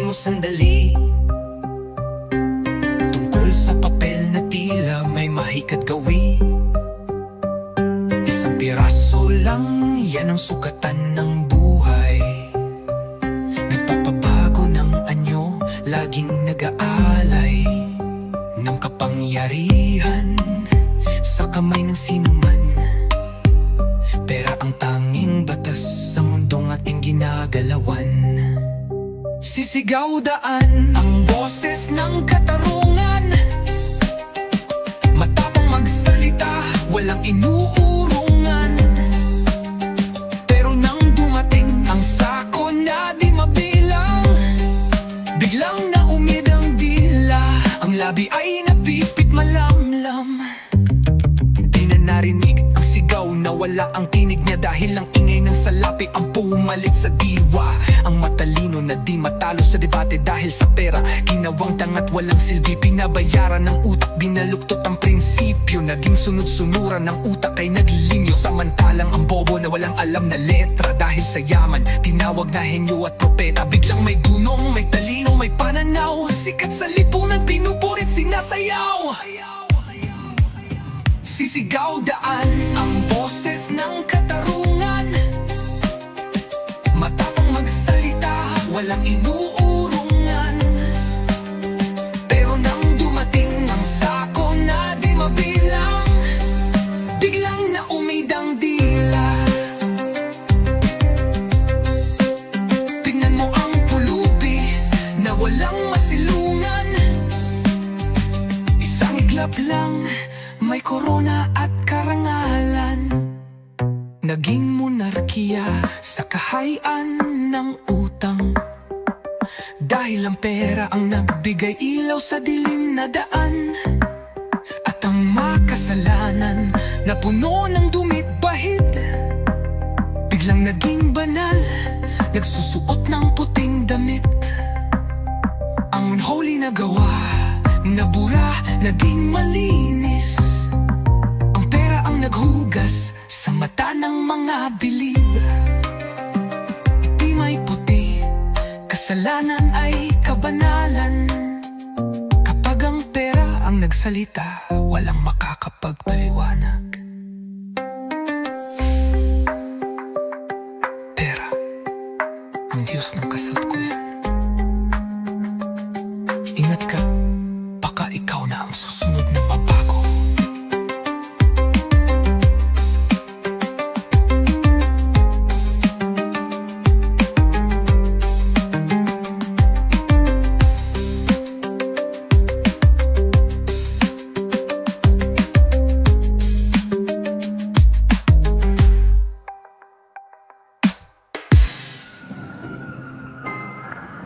mo sandali, tungkol sa papel na tila may mahikad gawi. Isang piraso lang, yan ang sukatan ng buhay. Nagpapabago ng anyo, laging nag-aalay ng kapangyarihan sa kamay ng sinuman. Pera ang tanging batas sa mundong ating ginagalawan. Sisigaw daan ang boses ng katarungan, matapang magsalita, walang inuurungan. Pero nang dumating ang sako na di mabilang, biglang naumid ang dila, ang labi ay napipit malamlam. Di na narinig ang sigaw, nawala ang tinig niya dahil ang ingay ng salapi ang pumalit sa diwa. Ang matalino na di matalo sa debate dahil sa pera, ginawang tangat walang silbi. Pinabayaran ng utak, binaluktot ang prinsipyo, naging sunod-sunuran ng utak ay naglilimyo. Samantalang ang bobo na walang alam na letra, dahil sa yaman tinawag na henyo at propeta. Biglang may dunong, may talino, may pananaw, sikat sa lipunan, pinupurit, sinasayaw. Sisigaw daan ang boses ng katarungan, matapang magsalita, walang inuurungan. Pero nang dumating ang sako na di mabilang, biglang naumid ang dila. Tingnan mo ang pulubi na walang masilungan, isang iglap lang, may korona at karangalan. Naging monarkiya sa kahayaan ng utang, dahil ang pera ang nagbigay ilaw sa dilim na daan. At ang makasalanan na puno ng dumit bahid, biglang naging banal, nagsusuot ng puting damit. Ang unholy na gawa, nabura, naging malinis. Ang pera ang naghugas sa mata ng mga bilib. Iti may puti, kasalanan ay kabanalan. Kapag ang pera ang nagsalita, walang makakapagpaliwanag.